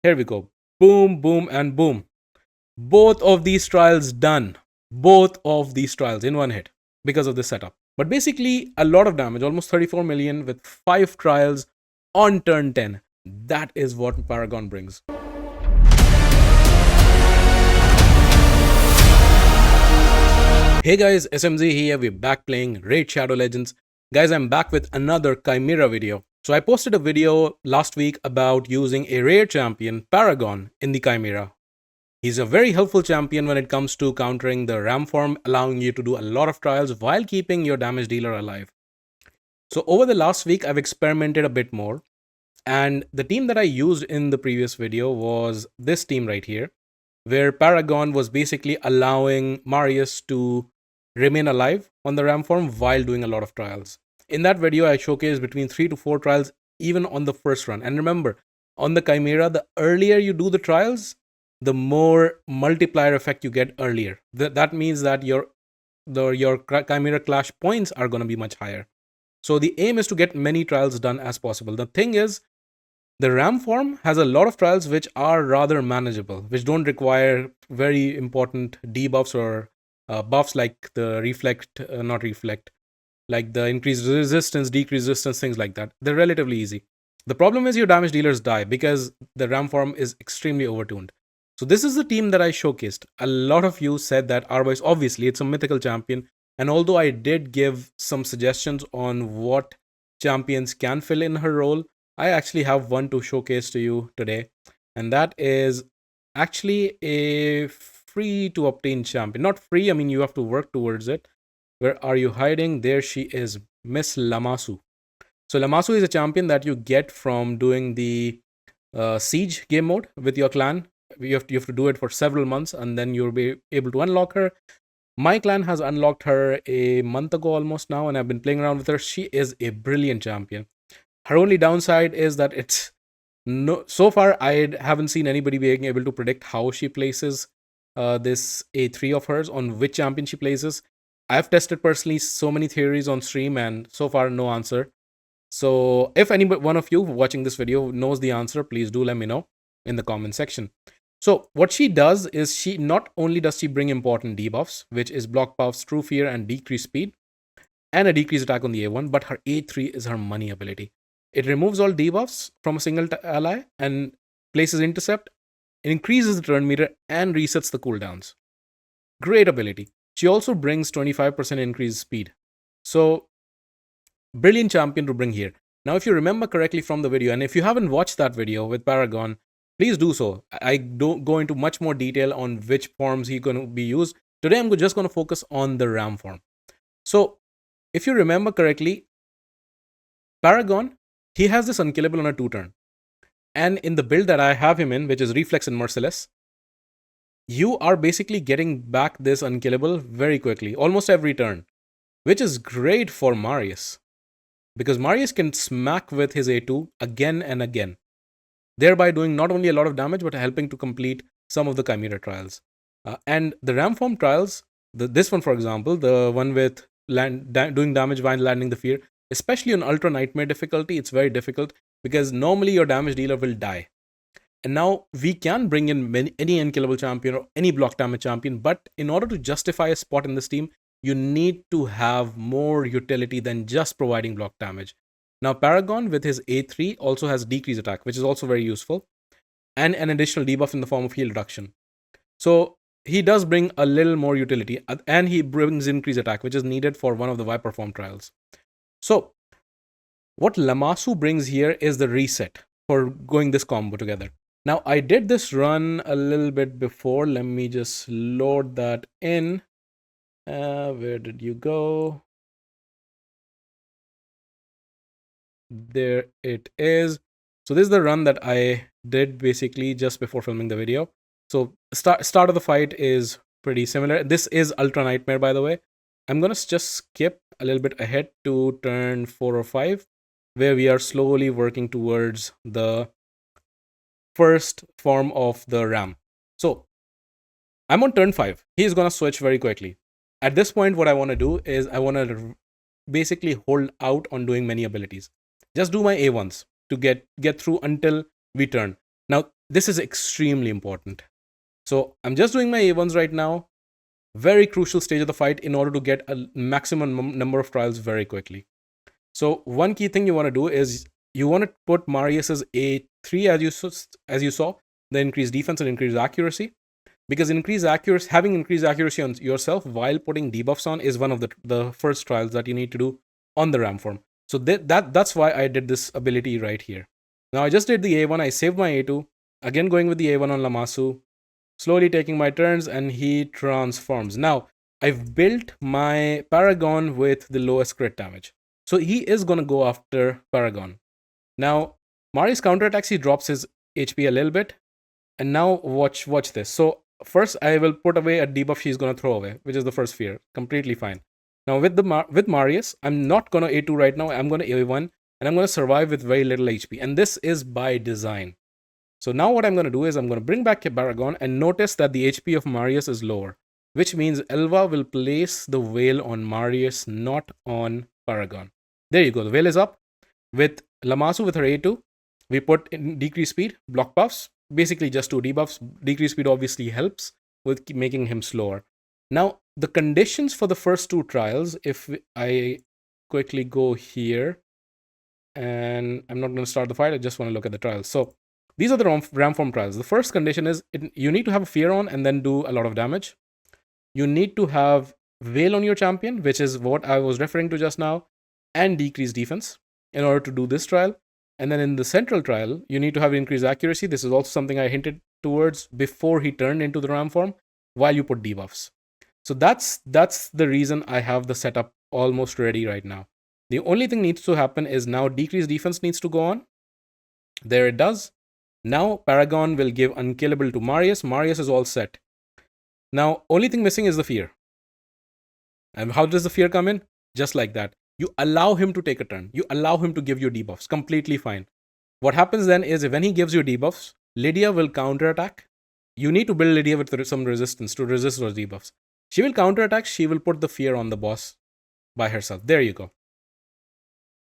Here we go. Boom, boom, and boom. Both of these trials done. Both of these trials in one hit because of this setup. But basically, a lot of damage, almost 34 million with 5 trials on turn 10. That is what Paragon brings. Hey guys, SMZ here, we're back playing Raid Shadow Legends. Guys, I'm back with another Chimera video. So I posted a video last week about using a rare champion, Paragon, in the Chimera. He's a very helpful champion when it comes to countering the Ram form, allowing you to do a lot of trials while keeping your damage dealer alive. So over the last week, I've experimented a bit more. And the team that I used in the previous video was this team right here, where Paragon was basically allowing Marius to remain alive on the Ram form while doing a lot of trials. In that video, I showcased between 3 to 4 trials even on the first run. And remember, on the Chimera, the earlier you do the trials, the more multiplier effect you get earlier. That means that your Chimera Clash points are going to be much higher. So the aim is to get many trials done as possible. The thing is, the Ram form has a lot of trials which are rather manageable, which don't require very important debuffs or buffs like the like the increased resistance, decreased resistance, things like that. They're relatively easy. The problem is your damage dealers die because the Ram form is extremely overtuned. So this is the team that I showcased. A lot of you said that Arbois, obviously, it's a mythical champion. And although I did give some suggestions on what champions can fill in her role, I actually have one to showcase to you today. And that is actually a free to obtain champion. Not free, I mean, you have to work towards it. Where are you hiding? There she is, Miss Lamasu. So Lamasu is a champion that you get from doing the siege game mode with your clan. You have to do it for several months and then you'll be able to unlock her. My clan has unlocked her a month ago almost now, and I've been playing around with her. She is a brilliant champion. Her only downside is that it's so far I haven't seen anybody being able to predict how she places this A3 of hers, on which champion she places. I've tested personally so many theories on stream and so far no answer. So if any one of you watching this video knows the answer, please do let me know in the comment section. So what she does is she not only does she bring important debuffs, which is block buffs, true fear, and decreased speed, and a decreased attack on the A1, but her A3 is her money ability. It removes all debuffs from a single ally and places intercept, increases the turn meter, and resets the cooldowns. Great ability. She also brings 25% increased speed. So, brilliant champion to bring here. Now, if you remember correctly from the video, and if you haven't watched that video with Paragon, please do so. I don't go into much more detail on which forms he's going to be used. Today, I'm just going to focus on the Ram form. So, if you remember correctly, Paragon, he has this unkillable on a 2-turn. And in the build that I have him in, which is Reflex and Merciless, you are basically getting back this unkillable very quickly, almost every turn, which is great for Marius. Because Marius can smack with his A2 again and again, thereby doing not only a lot of damage, but helping to complete some of the Chimera trials. And the Ram form trials, this one for example, the one with doing damage while landing the fear, especially on Ultra Nightmare difficulty, it's very difficult because normally your damage dealer will die. And now we can bring in any unkillable champion or any block damage champion, but in order to justify a spot in this team, you need to have more utility than just providing block damage. Now Paragon with his A3 also has decreased attack, which is also very useful, and an additional debuff in the form of heal reduction. So he does bring a little more utility, and he brings increased attack, which is needed for one of the Viper form trials. So what Lamasu brings here is the reset for going this combo together. Now I did this run a little bit before. Let me just load that in. Where did you go? There it is. So this is the run that I did basically just before filming the video. So start of the fight is pretty similar. This is Ultra Nightmare, by the way. I'm gonna just skip a little bit ahead to turn 4 or 5, where we are slowly working towards the first form of the Ram. So I'm on turn 5. He's gonna switch very quickly. At this point, what I want to do is I want to basically hold out on doing many abilities. Just do my A1s to get through until we turn. Now, this is extremely important. So I'm just doing my A1s right now. Very crucial stage of the fight in order to get a maximum number of trials very quickly. So one key thing you want to do is you want to put Marius's A3 as you saw, the increased defense and increased accuracy. Because having increased accuracy on yourself while putting debuffs on is one of the first trials that you need to do on the ram form. So that's why I did this ability right here. Now I just did the A1, I saved my A2, again going with the A1 on Lamasu, slowly taking my turns, and he transforms. Now I've built my Paragon with the lowest crit damage. So he is going to go after Paragon. Now Marius counterattacks, he drops his HP a little bit. And now watch this. So first I will put away a debuff she's going to throw away, which is the first fear. Completely fine. Now with Marius, I'm not going to A2 right now. I'm going to A1 and I'm going to survive with very little HP. And this is by design. So now what I'm going to do is I'm going to bring back Paragon and notice that the HP of Marius is lower, which means Elva will place the Veil on Marius, not on Paragon. There you go. The Veil is up. With Lamasu with her A2, we put in decreased speed, block buffs, basically just 2 debuffs. Decreased speed obviously helps with making him slower. Now, the conditions for the first 2 trials, if I quickly go here, and I'm not going to start the fight, I just want to look at the trials. So, these are the ram form trials. The first condition is you need to have a fear on and then do a lot of damage. You need to have Veil on your champion, which is what I was referring to just now, and decreased defense in order to do this trial. And then in the central trial, you need to have increased accuracy. This is also something I hinted towards before he turned into the ram form, while you put debuffs. So that's the reason I have the setup almost ready right now. The only thing needs to happen is now decreased defense needs to go on. There it does. Now Paragon will give unkillable to Marius. Marius is all set. Now only thing missing is the fear. And how does the fear come in? Just like that. You allow him to take a turn. You allow him to give you debuffs. Completely fine. What happens then is when he gives you debuffs, Lydia will counterattack. You need to build Lydia with some resistance to resist those debuffs. She will counterattack. She will put the fear on the boss by herself. There you go.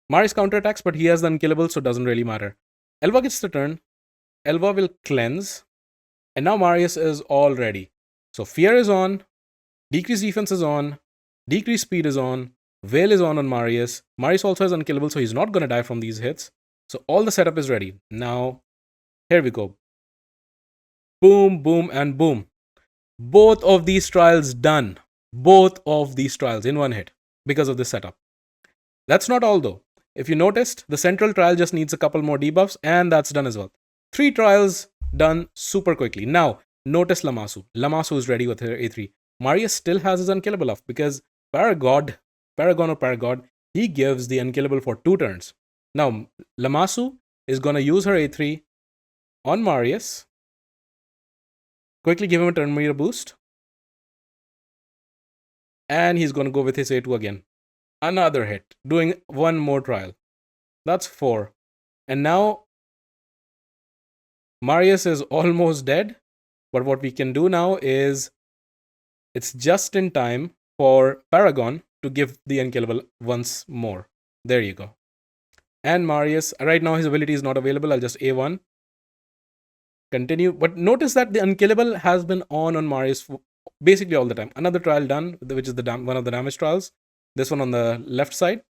Marius counterattacks, but he has the unkillable, so it doesn't really matter. Elva gets the turn. Elva will cleanse. And now Marius is all ready. So fear is on. Decreased defense is on. Decreased speed is on. Veil is on Marius. Marius also has unkillable, so he's not going to die from these hits. So all the setup is ready. Now, here we go. Boom, boom, and boom. Both of these trials done. Both of these trials in one hit because of this setup. That's not all though. If you noticed, the central trial just needs a couple more debuffs and that's done as well. 3 trials done super quickly. Now, notice Lamasu. Lamasu is ready with her A3. Marius still has his unkillable off because Paragon, he gives the unkillable for 2 turns. Now, Lamasu is going to use her A3 on Marius. Quickly give him a turn meter boost. And he's going to go with his A2 again. Another hit. Doing 1 more trial. That's 4. And now, Marius is almost dead. But what we can do now is, it's just in time for Paragon to give the unkillable once more. There you go. And Marius, right now his ability is not available. I'll just A1. Continue. But notice that the unkillable has been on Marius basically all the time. Another trial done, which is one of the damage trials. This one on the left side.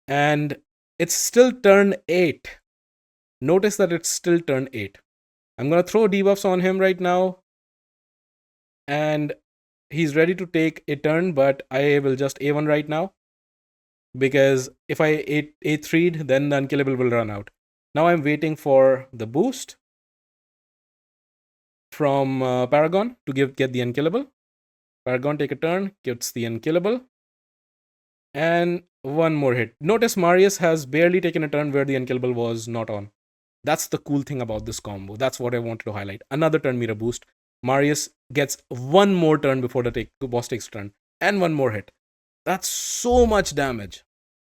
And it's still turn 8. Notice that it's still turn 8. I'm going to throw debuffs on him right now. And he's ready to take a turn, but I will just A1 right now. Because if I A3'd, then the unkillable will run out. Now I'm waiting for the boost from Paragon to get the unkillable. Paragon take a turn, gets the unkillable. And 1 more hit. Notice Marius has barely taken a turn where the unkillable was not on. That's the cool thing about this combo. That's what I wanted to highlight. Another turn meter boost. Marius gets 1 more turn before the boss takes a turn. And 1 more hit. That's so much damage.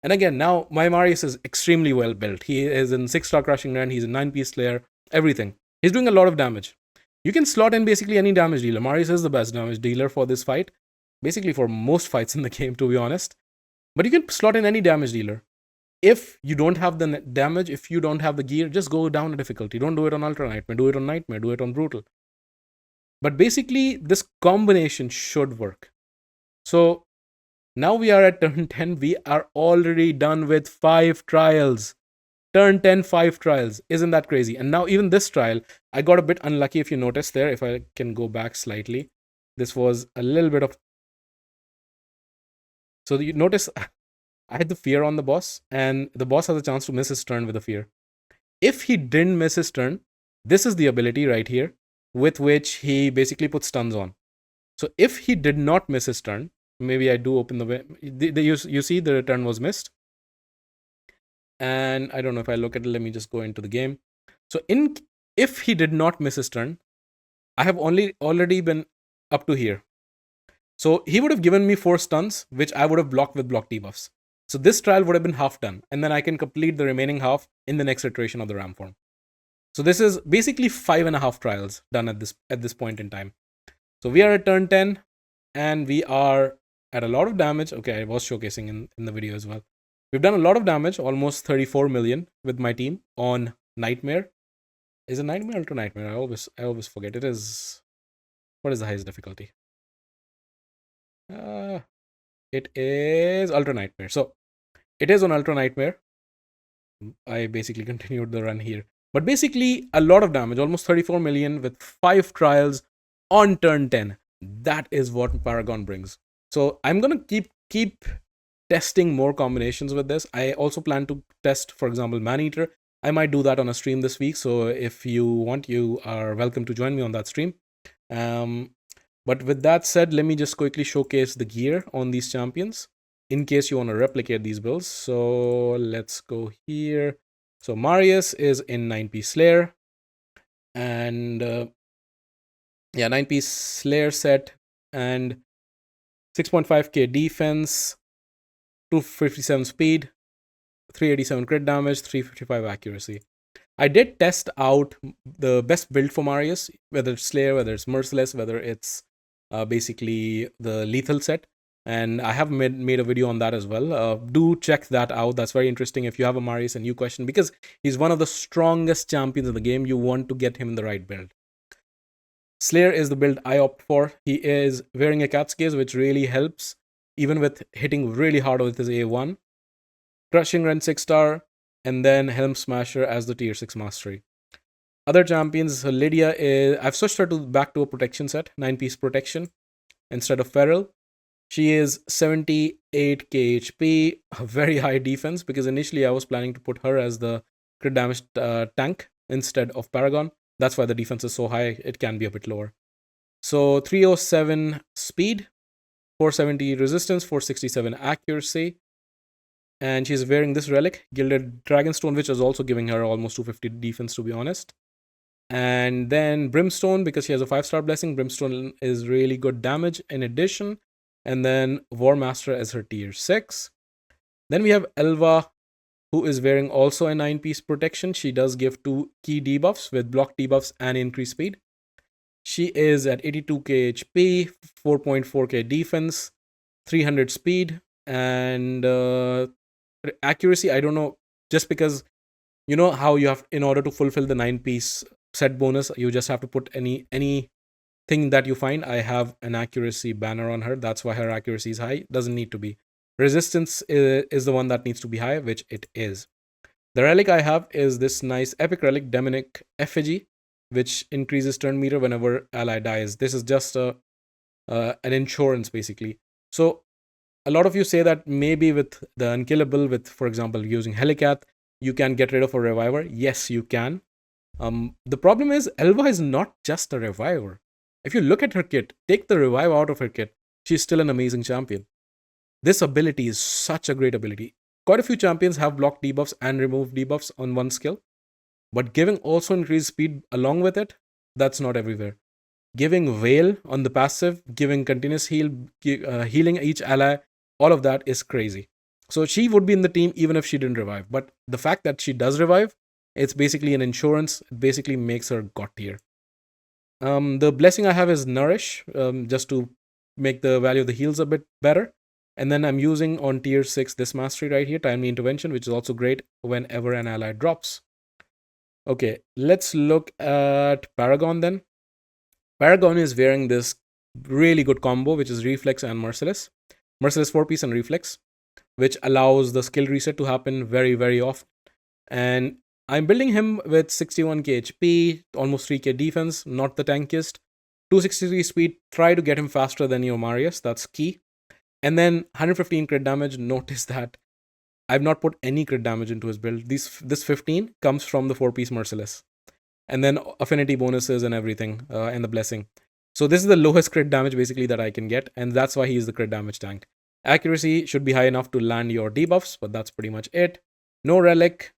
And again, now my Marius is extremely well built. He is in 6-star Crushing Run. He's a 9-piece Slayer. Everything. He's doing a lot of damage. You can slot in basically any damage dealer. Marius is the best damage dealer for this fight. Basically for most fights in the game, to be honest. But you can slot in any damage dealer. if you don't have the damage, if you don't have the gear, just go down the difficulty. Don't do it on Ultra Nightmare, do it on Nightmare, do it on Brutal. But basically, this combination should work. So now we are at turn 10. We are already done with 5 trials. Turn 10, 5 trials. Isn't that crazy? And now even this trial, I got a bit unlucky, if you notice there. If I can go back slightly. This was a little bit of... So you notice I had the fear on the boss, and the boss has a chance to miss his turn with the fear. If he didn't miss his turn, this is the ability right here, with which he basically puts stuns on. So if he did not miss his turn, maybe I do open the way. You see the turn was missed. And I don't know if I look at it, let me just go into the game. So if he did not miss his turn, I have already been up to here. So he would have given me 4 stuns, which I would have blocked with block debuffs. So this trial would have been half done, and then I can complete the remaining half in the next iteration of the RAM form. So this is basically 5.5 trials done at this point in time. So we are at turn 10, and we are at a lot of damage. Okay, I was showcasing in the video as well. We've done a lot of damage, almost 34 million with my team on Nightmare. Is it Nightmare or Ultra Nightmare? I always forget. It is... What is the highest difficulty? It is Ultra Nightmare. So it is on Ultra Nightmare. I basically continued the run here. But basically, a lot of damage, almost 34 million with 5 trials on turn 10. That is what Paragon brings. So I'm going to keep testing more combinations with this. I also plan to test, for example, Maneater. I might do that on a stream this week. So if you want, you are welcome to join me on that stream. But with that said, let me just quickly showcase the gear on these champions in case you want to replicate these builds. So let's go here. So Marius is in 9-piece Slayer. And yeah, 9-piece Slayer set and 6.5k defense, 257 speed, 387 crit damage, 355 accuracy. I did test out the best build for Marius, whether it's Slayer, whether it's Merciless, whether it's basically the lethal set. And I have made a video on that as well. Do check that out. That's very interesting if you have a Marius and you question, because he's one of the strongest champions in the game. You want to get him in the right build. Slayer is the build I opt for. He is wearing a cat's gaze, which really helps, even with hitting really hard with his A1. Crushing Rend 6-star, and then Helm Smasher as the tier 6 mastery. Other champions, Lydia is... I've switched her back to a protection set, 9-piece protection, instead of Feral. She is 78k HP, a very high defense, because initially I was planning to put her as the crit damage tank instead of Paragon. That's why the defense is so high, it can be a bit lower. So 307 speed, 470 resistance, 467 accuracy. And she's wearing this relic, Gilded Dragonstone, which is also giving her almost 250 defense, to be honest. And then Brimstone, because she has a 5-star blessing. Brimstone is really good damage in addition. And then War Master as her tier 6. Then we have Elva, who is wearing also a 9-piece protection. She does give 2 key debuffs with block debuffs and increased speed. She is at 82k HP, 4.4k defense, 300 speed, and accuracy, I don't know, just because you know how you have, in order to fulfill the 9-piece set bonus, you just have to put anything that you find. I have an accuracy banner on her. That's why her accuracy is high. Doesn't need to be. Resistance is the one that needs to be high, which it is. The relic I have is this nice epic relic, Demonic Effigy, which increases turn meter whenever ally dies. This is just an insurance, basically. So a lot of you say that maybe with the unkillable, with, for example, using Helicath, you can get rid of a reviver. Yes, you can. The problem is, Elva is not just a reviver. If you look at her kit, take the revive out of her kit, she's still an amazing champion. This ability is such a great ability. Quite a few champions have block debuffs and remove debuffs on one skill, but giving also increased speed along with it, that's not everywhere. Giving Veil on the passive, giving continuous heal, healing each ally, all of that is crazy. So she would be in the team even if she didn't revive. But the fact that she does revive, it's basically an insurance. It basically makes her god tier. The blessing I have is Nourish, just to make the value of the heals a bit better. And then I'm using on tier 6 this mastery right here, Timely Intervention, which is also great whenever an ally drops. Okay, let's look at Paragon then. Paragon is wearing this really good combo, which is Reflex and Merciless. Merciless 4-piece and Reflex, which allows the skill reset to happen very, very often. And I'm building him with 61k HP, almost 3k defense, not the tankiest. 263 speed, try to get him faster than your Marius, that's key. And then 115 crit damage, notice that I've not put any crit damage into his build. This 15 comes from the 4-piece Merciless. And then affinity bonuses and everything, and the blessing. So this is the lowest crit damage basically that I can get, and that's why he is the crit damage tank. Accuracy should be high enough to land your debuffs, but that's pretty much it. No relic.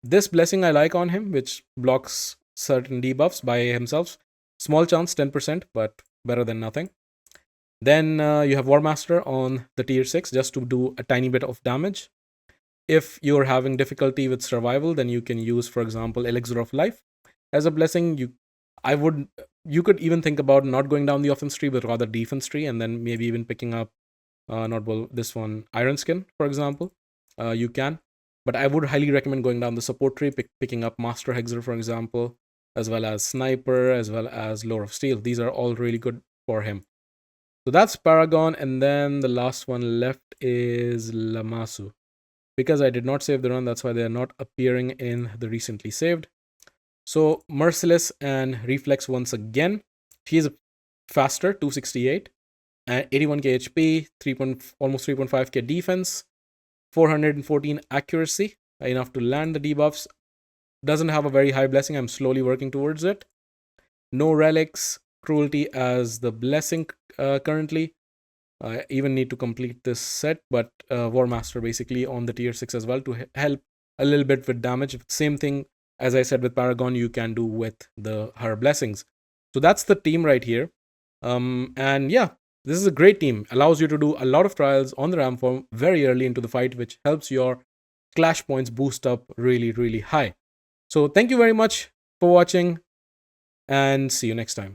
This blessing I like on him, which blocks certain debuffs by himself. Small chance, 10%, but better than nothing. Then you have War Master on the tier 6 just to do a tiny bit of damage. If you're having difficulty with survival, then you can use, for example, Elixir of Life as a blessing. You could even think about not going down the offense tree, but rather defense tree, and then maybe even picking up this one, Iron Skin, for example. You can. But I would highly recommend going down the support tree, picking up Master Hexer, for example, as well as Sniper, as well as Lore of Steel. These are all really good for him. So that's Paragon, and then the last one left is Lamasu. Because I did not save the run, that's why they are not appearing in the recently saved. So Merciless and Reflex once again. She is faster, 268, and 81k HP, almost 3.5k defense, 414 accuracy, enough to land the debuffs. Doesn't have a very high blessing. I'm slowly working towards it. No relics, cruelty as the blessing currently. I even need to complete this set, but War Master basically on the tier 6 as well to help a little bit with damage. Same thing as I said with Paragon, you can do with her blessings. So that's the team right here. And yeah, this is a great team. Allows you to do a lot of trials on the RAM form very early into the fight, which helps your clash points boost up really, really high. So thank you very much for watching, and see you next time.